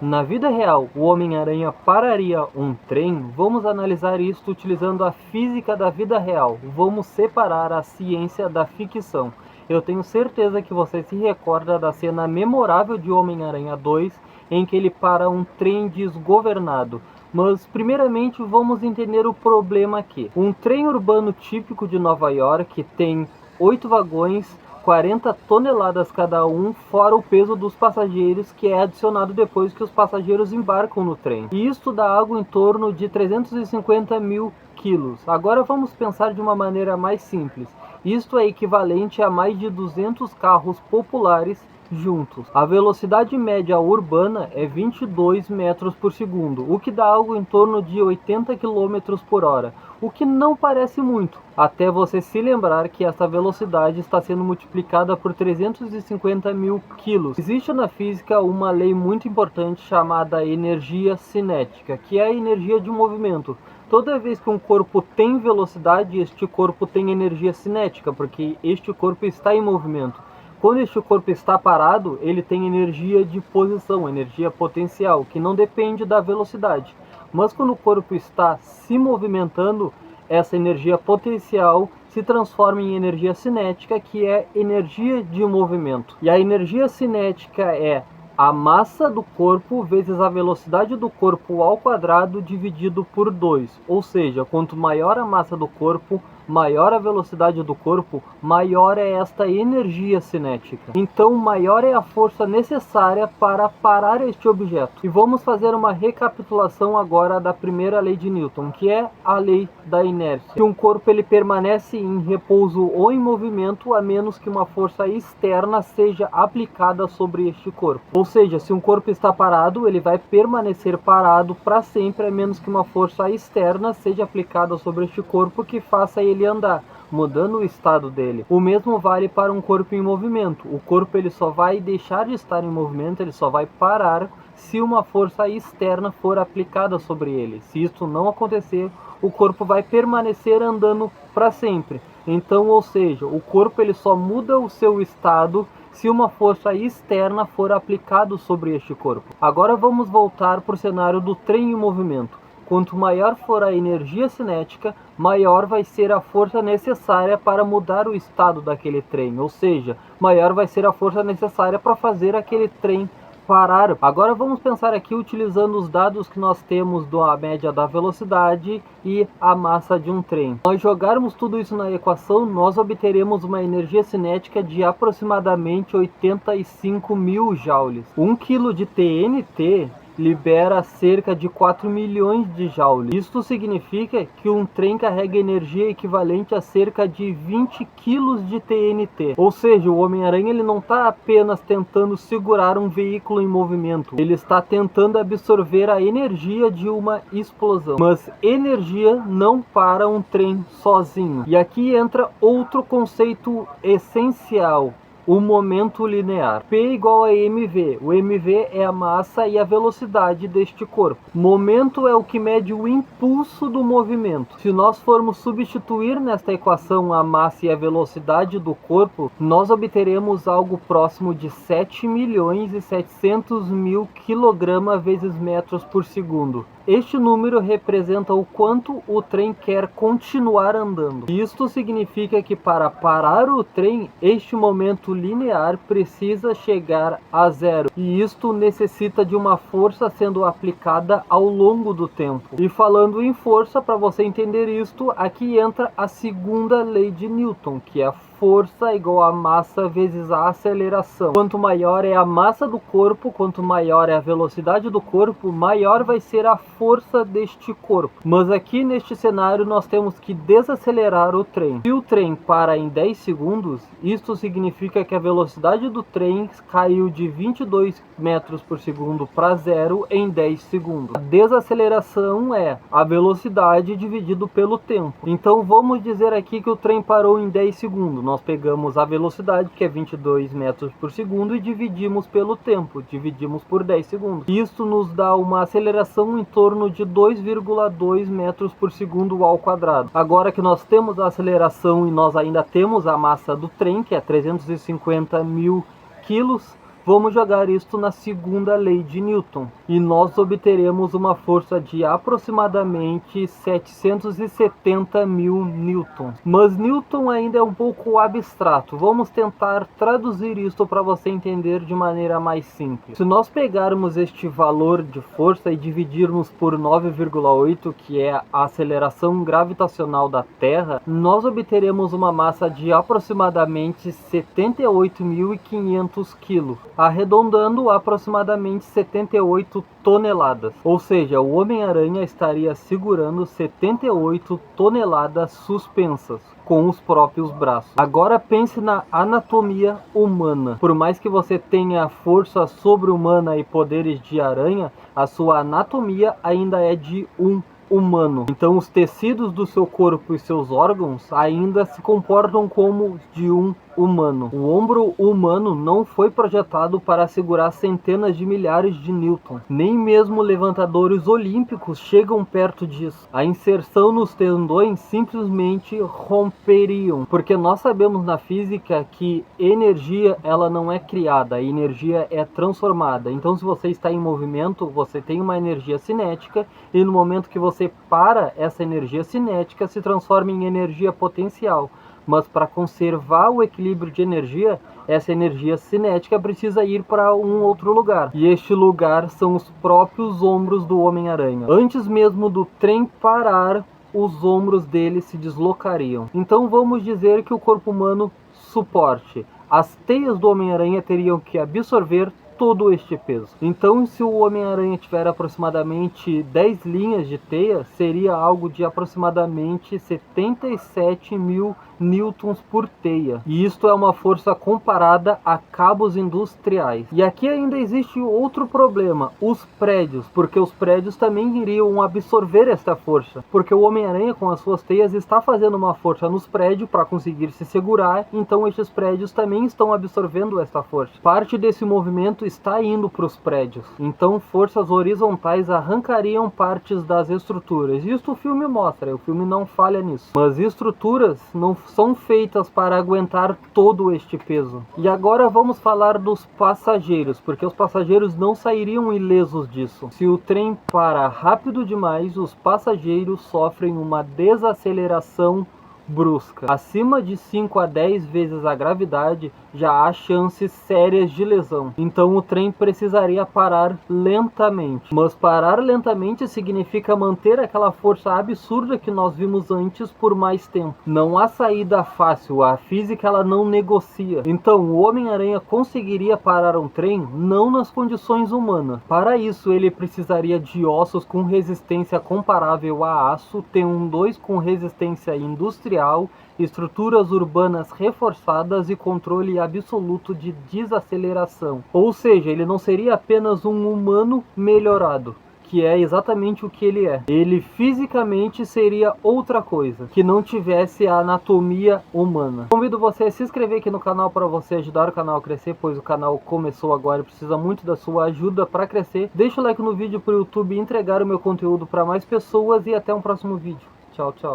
Na vida real, o Homem-Aranha pararia um trem? Vamos analisar isto utilizando a física da vida real. Vamos separar a ciência da ficção. Eu tenho certeza que você se recorda da cena memorável de Homem-Aranha 2, em que ele para um trem desgovernado. Mas, primeiramente, vamos entender o problema aqui. Um trem urbano típico de Nova York tem 8 vagões, 40 toneladas cada um, fora o peso dos passageiros, que é adicionado depois que os passageiros embarcam no trem. E isto dá algo em torno de 350 mil quilos. Agora vamos pensar de uma maneira mais simples. Isto é equivalente a mais de 200 carros populares juntos. A velocidade média urbana é 22 metros por segundo, o que dá algo em torno de 80 km por hora, o que não parece muito, até você se lembrar que essa velocidade está sendo multiplicada por 350 mil quilos. Existe na física uma lei muito importante chamada energia cinética, que é a energia de movimento. Toda vez que um corpo tem velocidade, este corpo tem energia cinética, porque este corpo está em movimento. Quando este corpo está parado, ele tem energia de posição, energia potencial, que não depende da velocidade. Mas quando o corpo está se movimentando, essa energia potencial se transforma em energia cinética, que é energia de movimento. E a energia cinética é a massa do corpo vezes a velocidade do corpo ao quadrado dividido por 2. Ou seja, quanto maior a massa do corpo, maior a velocidade do corpo, maior é esta energia cinética. Então, maior é a força necessária para parar este objeto. E vamos fazer uma recapitulação agora da primeira lei de Newton, que é a lei da inércia. Que um corpo ele permanece em repouso ou em movimento a menos que uma força externa seja aplicada sobre este corpo. Ou seja, se um corpo está parado, ele vai permanecer parado para sempre a menos que uma força externa seja aplicada sobre este corpo que faça ele andar, mudando o estado dele. O mesmo vale para um corpo em movimento. O corpo ele só vai deixar de estar em movimento, ele só vai parar se uma força externa for aplicada sobre ele. Se isso não acontecer, o corpo vai permanecer andando para sempre. Então, ou seja, o corpo ele só muda o seu estado se uma força externa for aplicada sobre este corpo. Agora vamos voltar para o cenário do trem em movimento. Quanto maior for a energia cinética, maior vai ser a força necessária para mudar o estado daquele trem, ou seja, maior vai ser a força necessária para fazer aquele trem parar. Agora vamos pensar aqui utilizando os dados que nós temos da média da velocidade e a massa de um trem. Nós jogarmos tudo isso na equação, nós obteremos uma energia cinética de aproximadamente 85 mil joules. 1 kg de TNT libera cerca de 4 milhões de joules. Isto significa que um trem carrega energia equivalente a cerca de 20 kg de TNT. Ou seja, o Homem-Aranha ele não está apenas tentando segurar um veículo em movimento, ele está tentando absorver a energia de uma explosão. Mas energia não para um trem sozinho. E aqui entra outro conceito essencial: o momento linear. P igual a mv. O mv é a massa e a velocidade deste corpo. Momento é o que mede o impulso do movimento. Se nós formos substituir nesta equação a massa e a velocidade do corpo, nós obteremos algo próximo de 7.700.000 kg vezes metros por segundo. Este número representa o quanto o trem quer continuar andando. Isto significa que para parar o trem, este momento linear precisa chegar a zero. E isto necessita de uma força sendo aplicada ao longo do tempo. E falando em força, para você entender isto, aqui entra a segunda lei de Newton, que é a força igual a massa vezes a aceleração. Quanto maior é a massa do corpo, quanto maior é a velocidade do corpo, maior vai ser a força deste corpo. Mas aqui neste cenário nós temos que desacelerar o trem. Se o trem para em 10 segundos, isto significa que a velocidade do trem caiu de 22 metros por segundo para zero em 10 segundos. A desaceleração é a velocidade dividido pelo tempo. Então vamos dizer aqui que o trem parou em 10 segundos. Nós pegamos a velocidade, que é 22 metros por segundo, e dividimos pelo tempo, dividimos por 10 segundos. Isso nos dá uma aceleração em torno de 2,2 metros por segundo ao quadrado. Agora que nós temos a aceleração e nós ainda temos a massa do trem, que é 350 mil quilos, Vamos jogar isto na segunda lei de Newton e nós obteremos uma força de aproximadamente 770 mil newtons. Mas Newton ainda é um pouco abstrato. Vamos tentar traduzir isto para você entender de maneira mais simples. Se nós pegarmos este valor de força e dividirmos por 9,8, que é a aceleração gravitacional da Terra, nós obteremos uma massa de aproximadamente 78.500 kg, arredondando aproximadamente 78 toneladas. Ou seja, o Homem-Aranha estaria segurando 78 toneladas suspensas com os próprios braços. Agora pense na anatomia humana. Por mais que você tenha força sobre-humana e poderes de aranha, a sua anatomia ainda é de um humano. Então os tecidos do seu corpo e seus órgãos ainda se comportam como de um humano. O ombro humano não foi projetado para segurar centenas de milhares de newtons. Nem mesmo levantadores olímpicos chegam perto disso. A inserção nos tendões simplesmente romperiam, porque nós sabemos na física que energia ela não é criada, a energia é transformada. Então se você está em movimento, você tem uma energia cinética e no momento que você para, essa energia cinética se transforma em energia potencial. Mas para conservar o equilíbrio de energia, essa energia cinética precisa ir para um outro lugar. E este lugar são os próprios ombros do Homem-Aranha. Antes mesmo do trem parar, os ombros dele se deslocariam. Então vamos dizer que o corpo humano suporte. As teias do Homem-Aranha teriam que absorver todo este peso. Então, se o Homem-Aranha tiver aproximadamente 10 linhas de teia, seria algo de aproximadamente 77 mil newtons por teia. E isto é uma força comparada a cabos industriais. E aqui ainda existe outro problema, os prédios, porque os prédios também iriam absorver esta força, porque o Homem-Aranha com as suas teias está fazendo uma força nos prédios para conseguir se segurar, então estes prédios também estão absorvendo esta força. Parte desse movimento está indo para os prédios, então forças horizontais arrancariam partes das estruturas. Isto o filme mostra, o filme não falha nisso. Mas estruturas não são feitas para aguentar todo este peso. E agora vamos falar dos passageiros, porque os passageiros não sairiam ilesos disso. Se o trem para rápido demais, os passageiros sofrem uma desaceleração brusca. Acima de 5 a 10 vezes a gravidade, já há chances sérias de lesão. Então o trem precisaria parar lentamente. Mas parar lentamente significa manter aquela força absurda que nós vimos antes por mais tempo. Não há saída fácil, a física ela não negocia. Então o Homem-Aranha conseguiria parar um trem não nas condições humanas. Para isso ele precisaria de ossos com resistência comparável a aço, T12 com resistência industrial, estruturas urbanas reforçadas e controle absoluto de desaceleração. Ou seja, ele não seria apenas um humano melhorado, que é exatamente o que ele é. Ele fisicamente seria outra coisa, que não tivesse a anatomia humana. Convido você a se inscrever aqui no canal para você ajudar o canal a crescer, pois o canal começou agora e precisa muito da sua ajuda para crescer. Deixa o like no vídeo para o YouTube entregar o meu conteúdo para mais pessoas e até um próximo vídeo. Tchau, tchau.